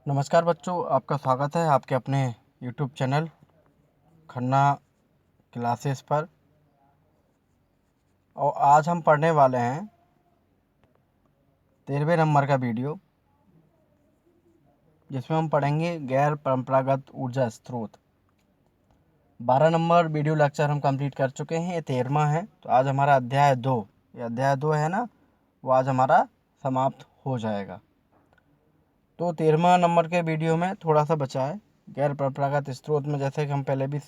नमस्कार बच्चों, आपका स्वागत है आपके अपने यूट्यूब चैनल खन्ना क्लासेस पर। और आज हम पढ़ने वाले हैं 13वें नंबर का वीडियो, जिसमें हम पढ़ेंगे गैर परंपरागत ऊर्जा स्रोत। 12 नंबर वीडियो लेक्चर हम कंप्लीट कर चुके हैं, ये 13वां है। तो आज हमारा अध्याय 2, ये अध्याय 2 है ना, वो आज हमारा समाप्त हो जाएगा। तो 13वां नंबर के वीडियो में थोड़ा सा बचा है गैर परंपरागत स्रोत में। जैसे कि हम पहले भी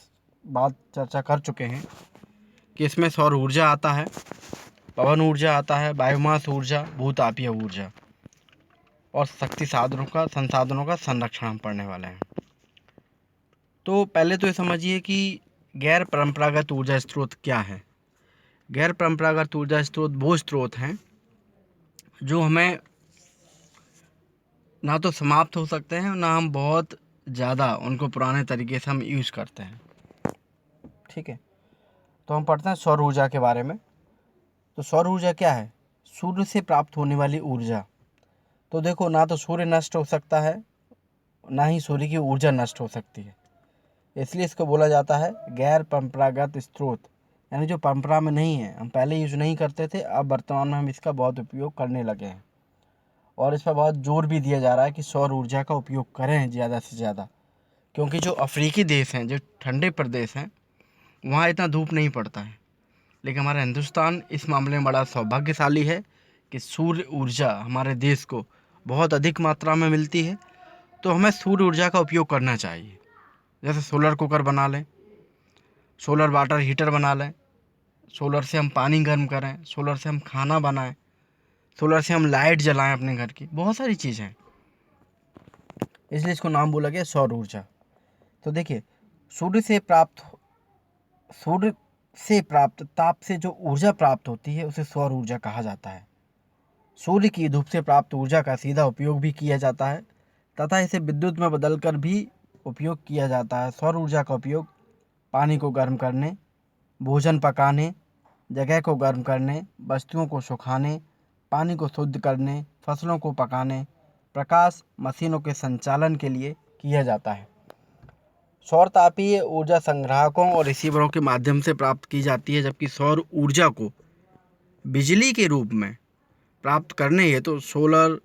बात चर्चा कर चुके हैं कि इसमें सौर ऊर्जा आता है, पवन ऊर्जा आता है, बायोमास ऊर्जा, भूतापीय ऊर्जा और शक्ति संसाधनों का संरक्षण हम पढ़ने वाले हैं। तो पहले तो ये समझिए कि गैर परंपरागत ऊर्जा स्रोत क्या है। गैर परंपरागत ऊर्जा स्रोत वो स्रोत हैं जो हमें ना तो समाप्त हो सकते हैं, ना हम बहुत ज़्यादा उनको पुराने तरीके से हम यूज़ करते हैं। ठीक है, तो हम पढ़ते हैं सौर ऊर्जा के बारे में। तो सौर ऊर्जा क्या है? सूर्य से प्राप्त होने वाली ऊर्जा। तो देखो, ना तो सूर्य नष्ट हो सकता है, ना ही सूर्य की ऊर्जा नष्ट हो सकती है, इसलिए इसको बोला जाता है गैर परंपरागत स्रोत। यानी जो परंपरा में नहीं है, हम पहले यूज नहीं करते थे, अब वर्तमान में हम इसका बहुत उपयोग करने लगे हैं। और इस पर बहुत जोर भी दिया जा रहा है कि सौर ऊर्जा का उपयोग करें ज़्यादा से ज़्यादा, क्योंकि जो अफ्रीकी देश हैं, जो ठंडे प्रदेश हैं, वहाँ इतना धूप नहीं पड़ता है। लेकिन हमारा हिंदुस्तान इस मामले में बड़ा सौभाग्यशाली है कि सूर्य ऊर्जा हमारे देश को बहुत अधिक मात्रा में मिलती है। तो हमें सूर्य ऊर्जा का उपयोग करना चाहिए। जैसे सोलर कुकर बना लें, सोलर वाटर हीटर बना लें, सोलर से हम पानी गर्म करें, सोलर से हम खाना बनाएं, सोलर से हम लाइट जलाएं अपने घर की, बहुत सारी चीज़ें हैं, इसलिए इसको नाम बोला गया सौर ऊर्जा। तो देखिए, सूर्य से प्राप्त सूर्य से प्राप्त ताप से जो ऊर्जा प्राप्त होती है उसे सौर ऊर्जा कहा जाता है। सूर्य की धूप से प्राप्त ऊर्जा का सीधा उपयोग भी किया जाता है तथा इसे विद्युत में बदलकर भी उपयोग किया जाता है। सौर ऊर्जा का उपयोग पानी को गर्म करने, भोजन पकाने, जगह को गर्म करने, वस्तुओं को सुखाने, पानी को शुद्ध करने, फसलों को पकाने, प्रकाश मशीनों के संचालन के लिए किया जाता है। सौर तापीय ऊर्जा संग्राहकों और रिसीवरों के माध्यम से प्राप्त की जाती है, जबकि सौर ऊर्जा को बिजली के रूप में प्राप्त करने हेतु सौर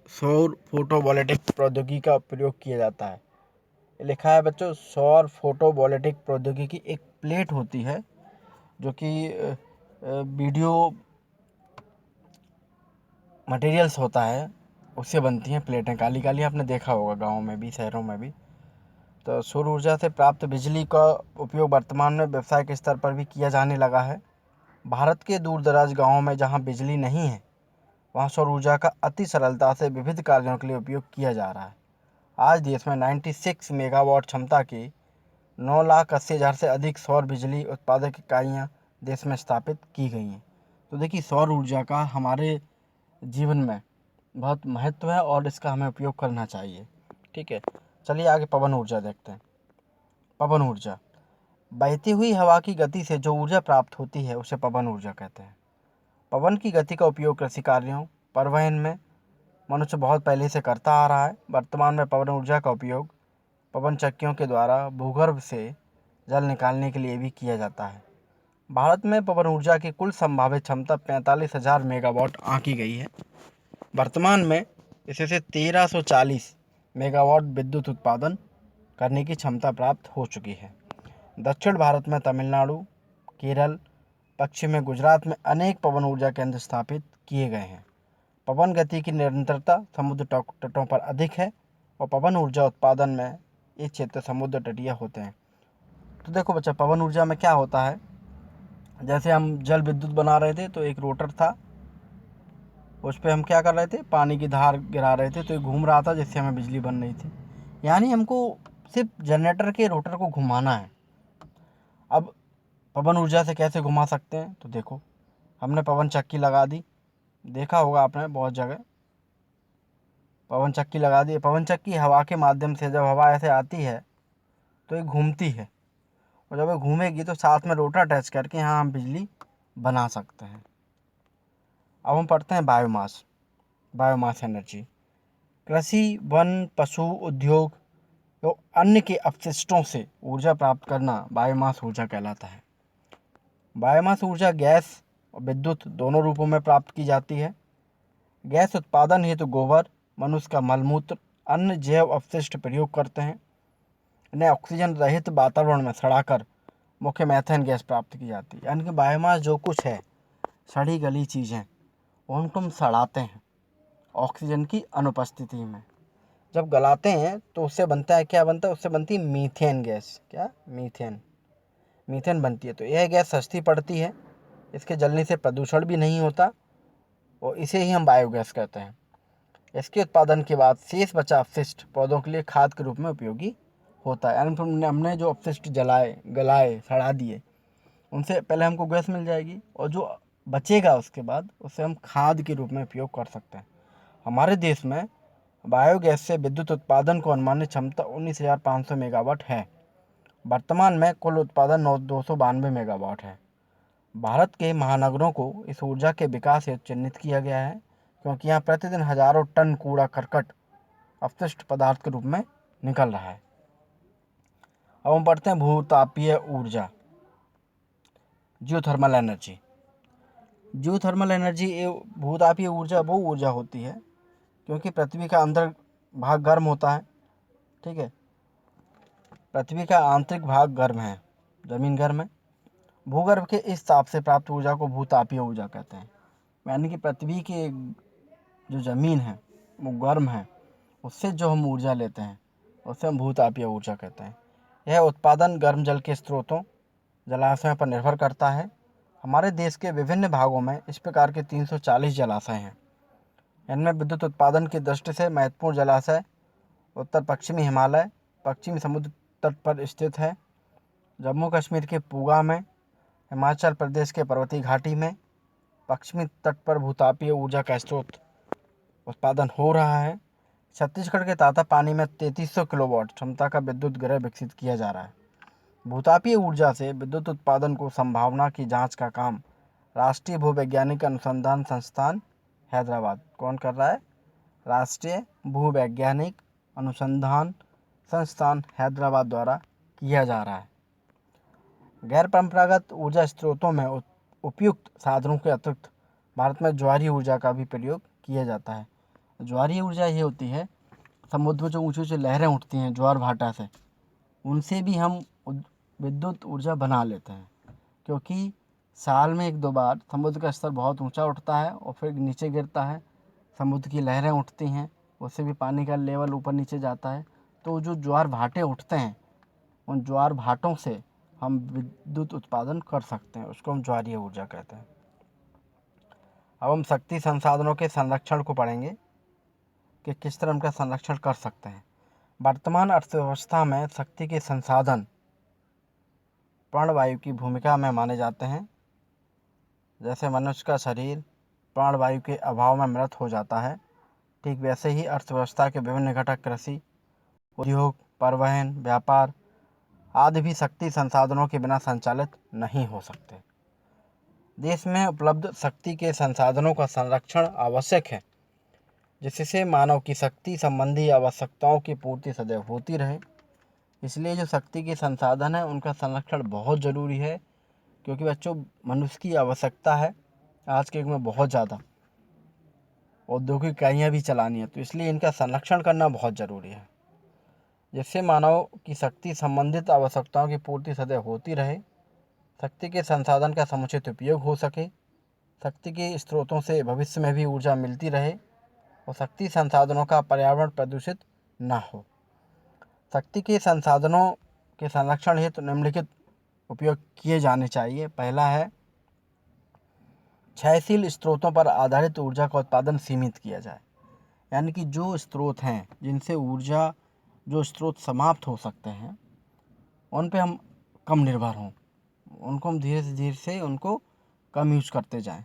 फोटोवोल्टिक प्रौद्योगिकी का प्रयोग किया जाता है। लिखा है बच्चों, सौर फोटोवोल्टिक प्रौद्योगिकी एक प्लेट होती है जो कि वीडियो मटेरियल्स होता है, उससे बनती हैं प्लेटें, काली काली, आपने देखा होगा गाँव में भी शहरों में भी। तो सौर ऊर्जा से प्राप्त बिजली का उपयोग वर्तमान में व्यावसायिक स्तर पर भी किया जाने लगा है। भारत के दूर दराज गाँवों में जहाँ बिजली नहीं है, वहाँ सौर ऊर्जा का अति सरलता से विविध कार्यों के लिए उपयोग किया जा रहा है। आज देश में 96 मेगावाट क्षमता की 9,80,000 से अधिक सौर बिजली उत्पादक इकाइयाँ देश में स्थापित की गई हैं। तो देखिए, सौर ऊर्जा का हमारे जीवन में बहुत महत्व है और इसका हमें उपयोग करना चाहिए। ठीक है, चलिए आगे पवन ऊर्जा देखते हैं। पवन ऊर्जा, बहती हुई हवा की गति से जो ऊर्जा प्राप्त होती है उसे पवन ऊर्जा कहते हैं। पवन की गति का उपयोग कृषि कार्यों, परिवहन में मनुष्य बहुत पहले से करता आ रहा है। वर्तमान में पवन ऊर्जा का उपयोग पवन चक्कियों के द्वारा भूगर्भ से जल निकालने के लिए भी किया जाता है। भारत में पवन ऊर्जा की कुल संभावित क्षमता 45,000 मेगावाट आंकी गई है। वर्तमान में इसे से 1340 मेगावाट विद्युत उत्पादन करने की क्षमता प्राप्त हो चुकी है। दक्षिण भारत में तमिलनाडु, केरल, पश्चिम में गुजरात में अनेक पवन ऊर्जा केंद्र स्थापित किए गए हैं। पवन गति की निरंतरता समुद्र तटों पर अधिक है और पवन ऊर्जा उत्पादन में ये क्षेत्र समुद्र तटीय होते हैं। तो देखो बच्चा, पवन ऊर्जा में क्या होता है, जैसे हम जल विद्युत बना रहे थे तो एक रोटर था, उस पर हम क्या कर रहे थे, पानी की धार गिरा रहे थे, तो ये घूम रहा था जिससे हमें बिजली बन रही थी। यानी हमको सिर्फ जनरेटर के रोटर को घुमाना है। अब पवन ऊर्जा से कैसे घुमा सकते हैं, तो देखो, हमने पवन चक्की लगा दी, देखा होगा आपने बहुत जगह पवन चक्की लगा दी। पवन चक्की हवा के माध्यम से, जब हवा ऐसे आती है तो ये घूमती है, और जब ये घूमेगी तो साथ में रोटर अटैच करके यहाँ हम बिजली बना सकते हैं। अब हम पढ़ते हैं बायोमास, बायोमास एनर्जी। कृषि, वन, पशु, उद्योग और अन्य के अपशिष्टों से ऊर्जा प्राप्त करना बायोमास ऊर्जा कहलाता है। बायोमास ऊर्जा गैस और विद्युत दोनों रूपों में प्राप्त की जाती है। गैस उत्पादन हेतु गोबर, मनुष्य का मलमूत्र, अन्य जैव अपशिष्ट प्रयोग करते हैं। इन्हें ऑक्सीजन रहित वातावरण में सड़ाकर मुख्य मीथेन गैस प्राप्त की जाती है। यानी कि बायोमास जो कुछ है, सड़ी गली चीज़ें, उनको हम सड़ाते हैं ऑक्सीजन की अनुपस्थिति में। जब गलाते हैं तो उससे बनता है, क्या बनता है, उससे बनती है मीथेन गैस। क्या? मीथेन। मीथेन बनती है। तो यह गैस सस्ती पड़ती है, इसके जलने से प्रदूषण भी नहीं होता और इसे ही हम बायोगैस कहते हैं। इसके उत्पादन के बाद शेष बचा अपशिष्ट पौधों के लिए खाद के रूप में उपयोगी होता है। यानी हमने जो अपशिष्ट जलाए, गलाए, सड़ा दिए, उनसे पहले हमको गैस मिल जाएगी और जो बचेगा उसके बाद उसे हम खाद के रूप में उपयोग कर सकते हैं। हमारे देश में बायोगैस से विद्युत उत्पादन को अनुमानित क्षमता 19,500 मेगावाट है। वर्तमान में कुल उत्पादन 292 मेगावाट है। भारत के महानगरों को इस ऊर्जा के विकास हेतु चिन्हित किया गया है, क्योंकि यहाँ प्रतिदिन हजारों टन कूड़ा करकट अपशिष्ट पदार्थ के रूप में निकल रहा है। अब हम पढ़ते हैं भूतापीय ऊर्जा, जियोथर्मल एनर्जी। जियोथर्मल एनर्जी भूतापीय ऊर्जा वो ऊर्जा होती है क्योंकि पृथ्वी का अंदर भाग गर्म होता है। ठीक है, पृथ्वी का आंतरिक भाग गर्म है, जमीन गर्म है। भूगर्भ के इस ताप से प्राप्त ऊर्जा को भूतापीय ऊर्जा कहते हैं। यानी कि पृथ्वी की जो ज़मीन है वो गर्म है, उससे जो हम ऊर्जा लेते हैं उसे हम भूतापीय ऊर्जा कहते हैं। यह उत्पादन गर्म जल के स्रोतों, जलाशयों पर निर्भर करता है। हमारे देश के विभिन्न भागों में इस प्रकार के 340 जलाशय हैं। इनमें विद्युत उत्पादन की दृष्टि से महत्वपूर्ण जलाशय उत्तर पश्चिमी हिमालय, पश्चिमी समुद्र तट पर स्थित है। जम्मू कश्मीर के पूगा में, हिमाचल प्रदेश के पर्वतीय घाटी में पश्चिमी तट पर भूतापीय ऊर्जा का स्रोत उत्पादन हो रहा है। छत्तीसगढ़ के तातापानी में 3300 किलोवाट क्षमता का विद्युत गृह विकसित किया जा रहा है। भूतापीय ऊर्जा से विद्युत उत्पादन को संभावना की जांच का काम राष्ट्रीय भूवैज्ञानिक अनुसंधान संस्थान हैदराबाद कौन कर रहा है? राष्ट्रीय भूवैज्ञानिक अनुसंधान संस्थान हैदराबाद द्वारा किया जा रहा है। गैर परंपरागत ऊर्जा स्रोतों में उपयुक्त साधनों के अतिरिक्त भारत में ज्वारीय ऊर्जा का भी प्रयोग किया जाता है। ज्वारीय ऊर्जा ये होती है, समुद्र में जो ऊंची ऊंची लहरें उठती हैं ज्वार भाटा से, उनसे भी हम विद्युत ऊर्जा बना लेते हैं। क्योंकि साल में 1-2 बार समुद्र का स्तर बहुत ऊंचा उठता है और फिर नीचे गिरता है, समुद्र की लहरें उठती हैं, उससे भी पानी का लेवल ऊपर नीचे जाता है। तो जो ज्वार भाटे उठते हैं, उन ज्वार भाटों से हम विद्युत उत्पादन कर सकते हैं, उसको हम ज्वारीय ऊर्जा कहते हैं। अब हम शक्ति संसाधनों के संरक्षण को पढ़ेंगे कि किस तरह उनका संरक्षण कर सकते हैं। वर्तमान अर्थव्यवस्था में शक्ति के संसाधन प्राणवायु की भूमिका में माने जाते हैं। जैसे मनुष्य का शरीर प्राणवायु के अभाव में मृत हो जाता है, ठीक वैसे ही अर्थव्यवस्था के विभिन्न घटक कृषि, उद्योग, परिवहन, व्यापार आदि भी शक्ति संसाधनों के बिना संचालित नहीं हो सकते। देश में उपलब्ध शक्ति के संसाधनों का संरक्षण आवश्यक है, जिससे मानव की शक्ति संबंधी आवश्यकताओं की पूर्ति सदैव होती रहे। इसलिए जो शक्ति के संसाधन हैं उनका संरक्षण बहुत ज़रूरी है, क्योंकि बच्चों मनुष्य की आवश्यकता है आज के युग में बहुत ज़्यादा, औद्योगिक इकाइयाँ भी चलानी है, तो इसलिए इनका संरक्षण करना बहुत ज़रूरी है, जिससे मानव की शक्ति संबंधित आवश्यकताओं की पूर्ति सदैव होती रहे, शक्ति के संसाधन का समुचित उपयोग हो सके, शक्ति के स्रोतों से भविष्य में भी ऊर्जा मिलती रहे और शक्ति संसाधनों का पर्यावरण प्रदूषित ना हो। शक्ति के संसाधनों के संरक्षण हेतु निम्नलिखित उपयोग किए जाने चाहिए। पहला है, क्षयशील स्रोतों पर आधारित ऊर्जा का उत्पादन सीमित किया जाए। यानी कि जो स्रोत हैं जिनसे ऊर्जा, जो स्रोत समाप्त हो सकते हैं, उन पे हम कम निर्भर हों, उनको हम धीरे से उनको कम यूज करते जाएं।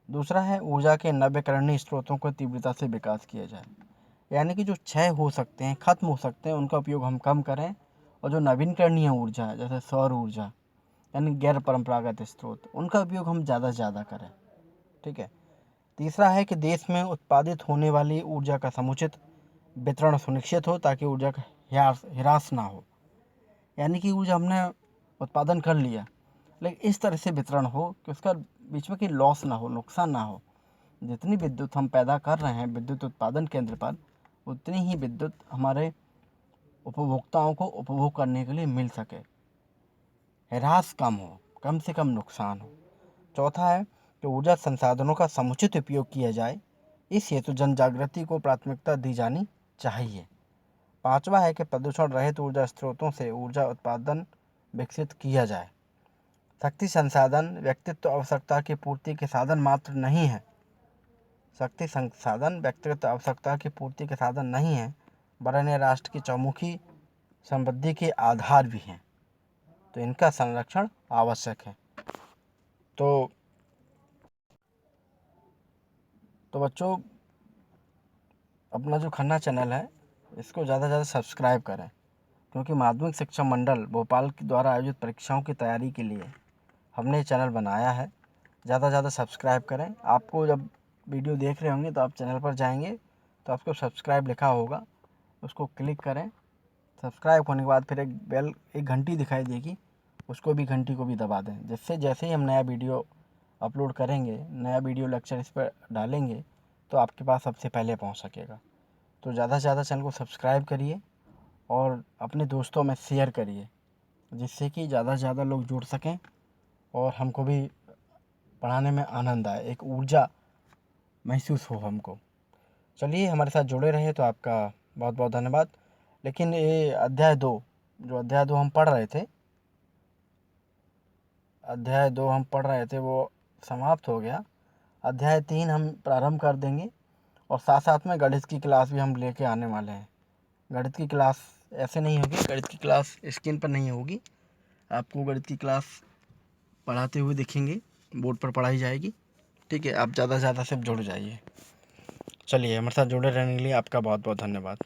दूसरा है, ऊर्जा के नवीकरणीय स्रोतों को तीव्रता से विकास किया जाए। यानी कि जो क्षय हो सकते हैं, खत्म हो सकते हैं, उनका उपयोग हम कम करें और जो नवीकरणीय ऊर्जा है जैसे सौर ऊर्जा यानी गैर परंपरागत स्रोत, उनका उपयोग हम ज़्यादा से ज़्यादा करें। ठीक है। तीसरा है कि देश में उत्पादित होने वाली ऊर्जा का समुचित वितरण सुनिश्चित हो ताकि ऊर्जा का ह्रास ना हो। यानी कि ऊर्जा हमने उत्पादन कर लिया, लेकिन इस तरह से वितरण हो कि उसका बीच में कोई लॉस ना हो, नुकसान ना हो। जितनी विद्युत हम पैदा कर रहे हैं विद्युत उत्पादन केंद्र पर, उतनी ही विद्युत हमारे उपभोक्ताओं को उपभोग करने के लिए मिल सके, ह्रास कम हो, कम से कम नुकसान हो। चौथा है कि ऊर्जा संसाधनों का समुचित उपयोग किया जाए, इस हेतु जन जागृति को प्राथमिकता दी जानी चाहिए। पांचवा है कि प्रदूषण रहित ऊर्जा स्रोतों से ऊर्जा उत्पादन विकसित किया जाए। शक्ति संसाधन व्यक्तित्व आवश्यकता की पूर्ति के साधन मात्र नहीं है। शक्ति संसाधन व्यक्तिगत आवश्यकता की पूर्ति के साधन नहीं है, वरन यह राष्ट्र की चौमुखी समृद्धि के आधार भी हैं। तो इनका संरक्षण आवश्यक है। तो बच्चों, अपना जो खन्ना चैनल है इसको ज़्यादा से ज़्यादा सब्सक्राइब करें, क्योंकि माध्यमिक शिक्षा मंडल भोपाल के द्वारा आयोजित परीक्षाओं की तैयारी के लिए हमने ये चैनल बनाया है। ज़्यादा से ज़्यादा सब्सक्राइब करें। आपको जब वीडियो देख रहे होंगे तो आप चैनल पर जाएंगे तो आपको सब्सक्राइब लिखा होगा, उसको क्लिक करें। सब्सक्राइब होने के बाद फिर एक घंटी दिखाई देगी, उसको भी, घंटी को भी दबा दें, जिससे जैसे ही हम नया वीडियो अपलोड करेंगे, नया वीडियो लेक्चर इस पर डालेंगे तो आपके पास सबसे पहले पहुंच सकेगा। तो ज़्यादा से ज़्यादा चैनल को सब्सक्राइब करिए और अपने दोस्तों में शेयर करिए, जिससे कि ज़्यादा से ज़्यादा लोग जुड़ सकें और हमको भी पढ़ाने में आनंद आए, एक ऊर्जा महसूस हो हमको। चलिए, हमारे साथ जुड़े रहे तो आपका बहुत बहुत धन्यवाद। लेकिन ये अध्याय 2 हम पढ़ रहे थे, अध्याय 2 हम पढ़ रहे थे वो समाप्त हो गया। अध्याय 3 हम प्रारंभ कर देंगे और साथ साथ में गणित की क्लास भी हम लेके आने वाले हैं। गणित की क्लास ऐसे नहीं होगी, गणित की क्लास स्क्रीन पर नहीं होगी, आपको गणित की क्लास पढ़ाते हुए दिखेंगे, बोर्ड पर पढ़ाई जाएगी। ठीक है, आप ज़्यादा से ज़्यादा सब जुड़ जाइए। चलिए, हमारे साथ जुड़े रहने के लिए आपका बहुत बहुत धन्यवाद।